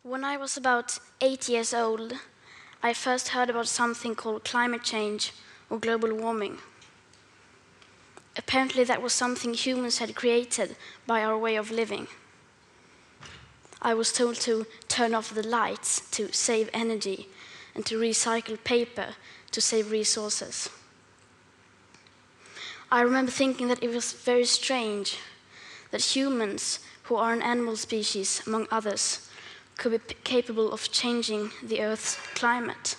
When I was about 8 years old, I first heard about something called climate change or global warming. Apparently that was something humans had created by our way of living. I was told to turn off the lights to save energy and to recycle paper to save resources. I remember thinking that it was very strange that humans, who are an animal species among others, could be capable of changing the Earth's climate.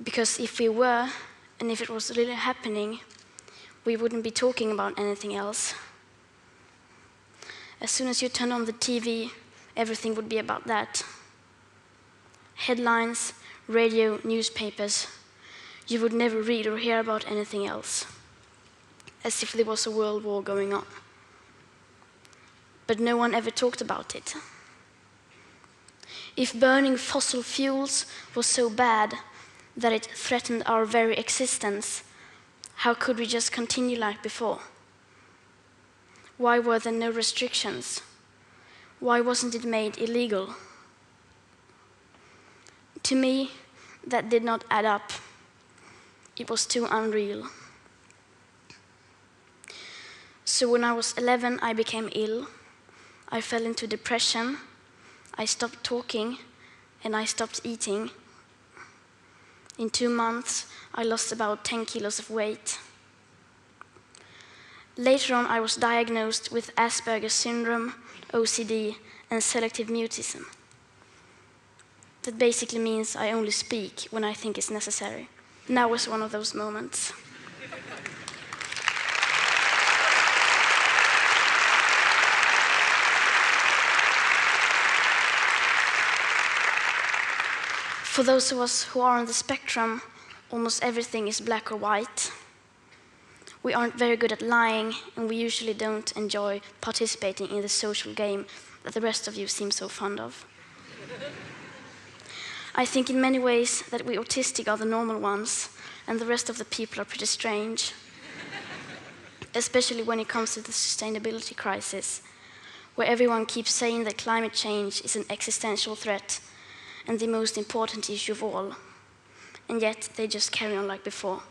Because if we were, and if it was really happening, we wouldn't be talking about anything else. As soon as you turn on the TV, everything would be about that. Headlines, radio, newspapers. You would never read or hear about anything else, as if there was a world war going on. But no one ever talked about it. If burning fossil fuels was so bad that it threatened our very existence, how could we just continue like before? Why were there no restrictions? Why wasn't it made illegal? To me, that did not add up. It was too unreal. So when I was 11, I became ill. I fell into depression. I stopped talking, and I stopped eating. In 2 months, I lost about 10 kilos of weight. Later on, I was diagnosed with Asperger's syndrome, OCD, and selective mutism. That basically means I only speak when I think it's necessary. Now was one of those moments. For those of us who are on the spectrum, almost everything is black or white. We aren't very good at lying, and we usually don't enjoy participating in the social game that the rest of you seem so fond of. I think in many ways that we autistic are the normal ones, and the rest of the people are pretty strange. Especially when it comes to the sustainability crisis, where everyone keeps saying that climate change is an existential threat and the most important issue of all, and yet they just carry on like before.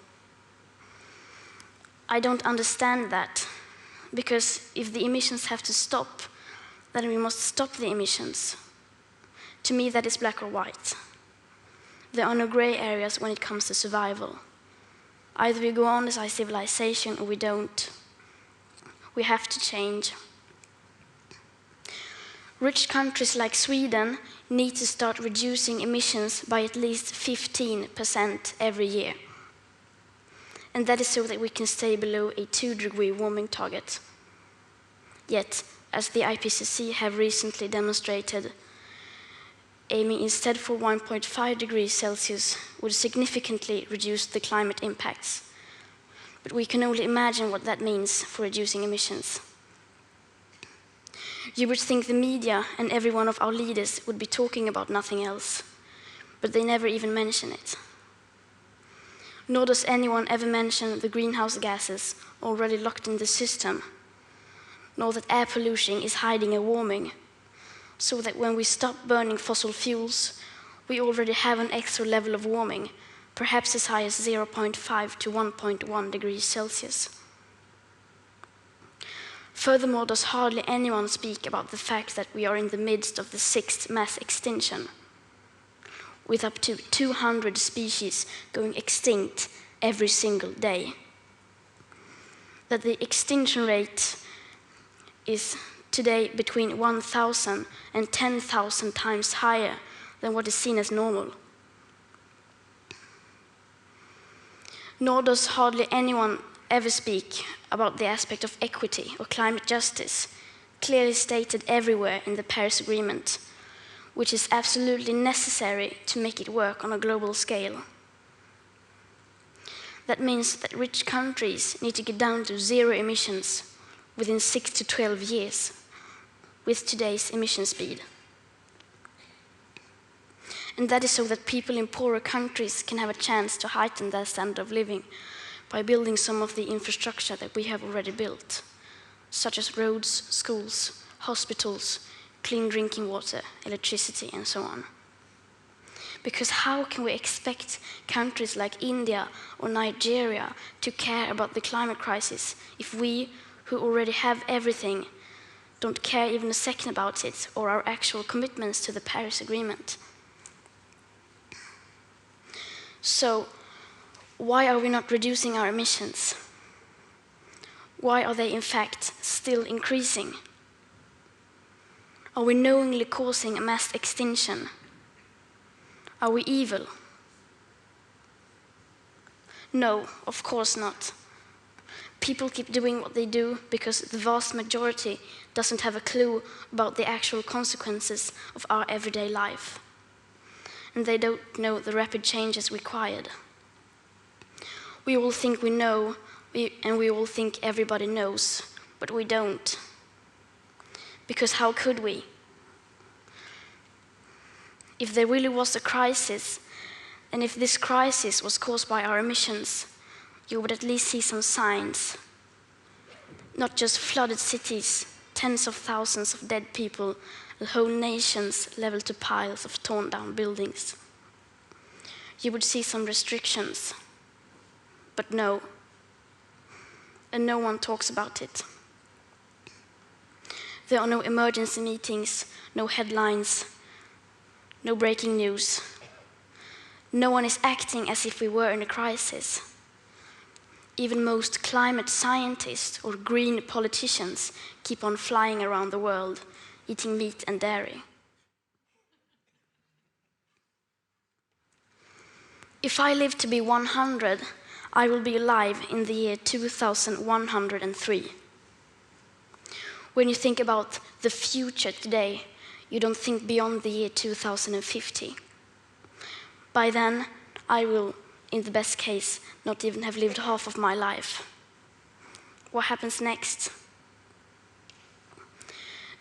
I don't understand that, because if the emissions have to stop, then we must stop the emissions. To me, that is black or white. There are no gray areas when it comes to survival. Either we go on as a civilization or we don't. We have to change. Rich countries like Sweden need to start reducing emissions by at least 15% every year. And that is so that we can stay below a 2-degree warming target. Yet, as the IPCC have recently demonstrated, aiming instead for 1.5 degrees Celsius would significantly reduce the climate impacts. But we can only imagine what that means for reducing emissions. You would think the media and every one of our leaders would be talking about nothing else, but they never even mention it. Nor does anyone ever mention the greenhouse gases already locked in the system, nor that air pollution is hiding a warming, so that when we stop burning fossil fuels, we already have an extra level of warming, perhaps as high as 0.5 to 1.1 degrees Celsius. Furthermore, does hardly anyone speak about the fact that we are in the midst of the 6th mass extinction, with up to 200 species going extinct every single day. That the extinction rate is today between 1,000 and 10,000 times higher than what is seen as normal. Nor does hardly anyone ever speak about the aspect of equity or climate justice, clearly stated everywhere in the Paris Agreement, which is absolutely necessary to make it work on a global scale. That means that rich countries need to get down to 0 emissions within 6 to 12 years with today's emission speed. And that is so that people in poorer countries can have a chance to heighten their standard of living, by building some of the infrastructure that we have already built, such as roads, schools, hospitals, clean drinking water, electricity, and so on. Because how can we expect countries like India or Nigeria to care about the climate crisis if we, who already have everything, don't care even a second about it or our actual commitments to the Paris Agreement? So, why are we not reducing our emissions? Why are they in fact still increasing? Are we knowingly causing a mass extinction? Are we evil? No, of course not. People keep doing what they do because the vast majority doesn't have a clue about the actual consequences of our everyday life. And they don't know the rapid changes required. We all think we know, and we all think everybody knows, but we don't. Because how could we? If there really was a crisis, and if this crisis was caused by our emissions, you would at least see some signs. Not just flooded cities, tens of thousands of dead people, and whole nations leveled to piles of torn down buildings. You would see some restrictions, but no. And no one talks about it. There are no emergency meetings, no headlines, no breaking news. No one is acting as if we were in a crisis. Even most climate scientists or green politicians keep on flying around the world, eating meat and dairy. If I live to be 100, I will be alive in the year 2103. When you think about the future today, you don't think beyond the year 2050. By then, I will, in the best case, not even have lived half of my life. What happens next?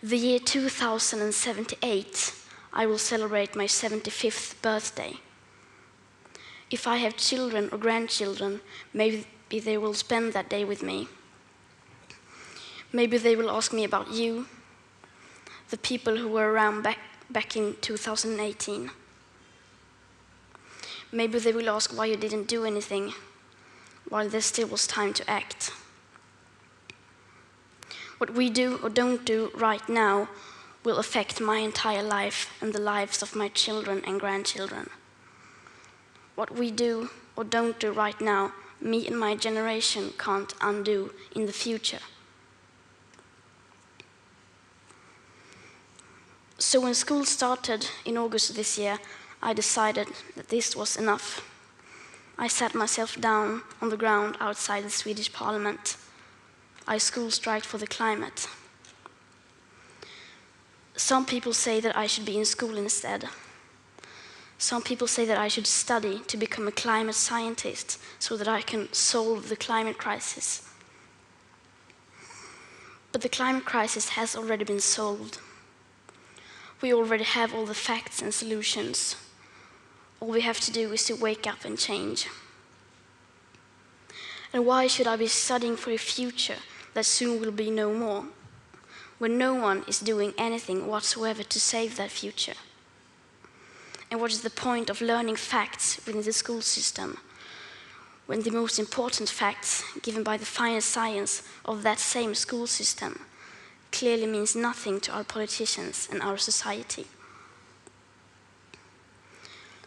The year 2078, I will celebrate my 75th birthday. If I have children or grandchildren, maybe they will spend that day with me. Maybe they will ask me about you, the people who were around back in 2018. Maybe they will ask why you didn't do anything while there still was time to act. What we do or don't do right now will affect my entire life and the lives of my children and grandchildren. What we do or don't do right now, me and my generation can't undo in the future. So when school started in August this year, I decided that this was enough. I sat myself down on the ground outside the Swedish parliament. I school striked for the climate. Some people say that I should be in school instead. Some people say that I should study to become a climate scientist so that I can solve the climate crisis. But the climate crisis has already been solved. We already have all the facts and solutions. All we have to do is to wake up and change. And why should I be studying for a future that soon will be no more, when no one is doing anything whatsoever to save that future? And what is the point of learning facts within the school system, when the most important facts given by the fine science of that same school system clearly means nothing to our politicians and our society?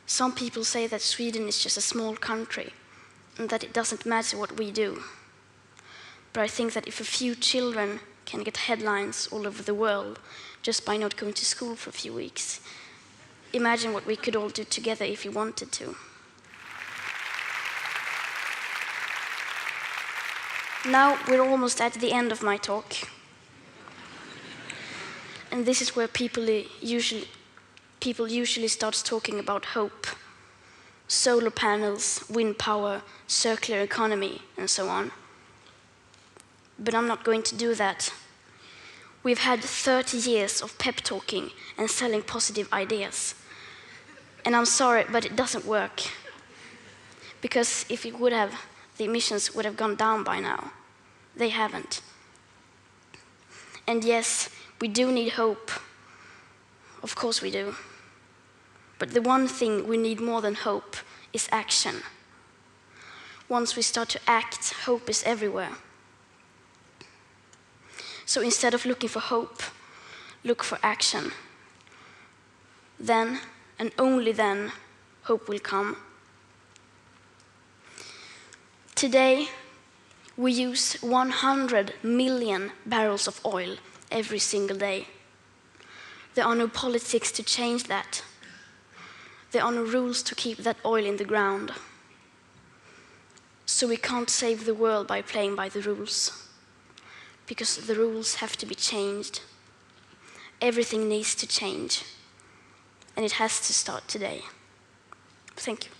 Some people say that Sweden is just a small country and that it doesn't matter what we do. But I think that if a few children can get headlines all over the world just by not going to school for a few weeks, imagine what we could all do together if we wanted to. Now we're almost at the end of my talk. And this is where people usually start talking about hope. Solar panels, wind power, circular economy, and so on. But I'm not going to do that. We've had 30 years of pep talking and selling positive ideas. And I'm sorry, but it doesn't work. Because if it would have, the emissions would have gone down by now. They haven't. And yes, we do need hope. Of course we do. But the one thing we need more than hope is action. Once we start to act, hope is everywhere. So instead of looking for hope, look for action. Then, and only then, hope will come. Today, we use 100 million barrels of oil every single day. There are no politics to change that. There are no rules to keep that oil in the ground. So we can't save the world by playing by the rules, because the rules have to be changed. Everything needs to change, and it has to start today. Thank you.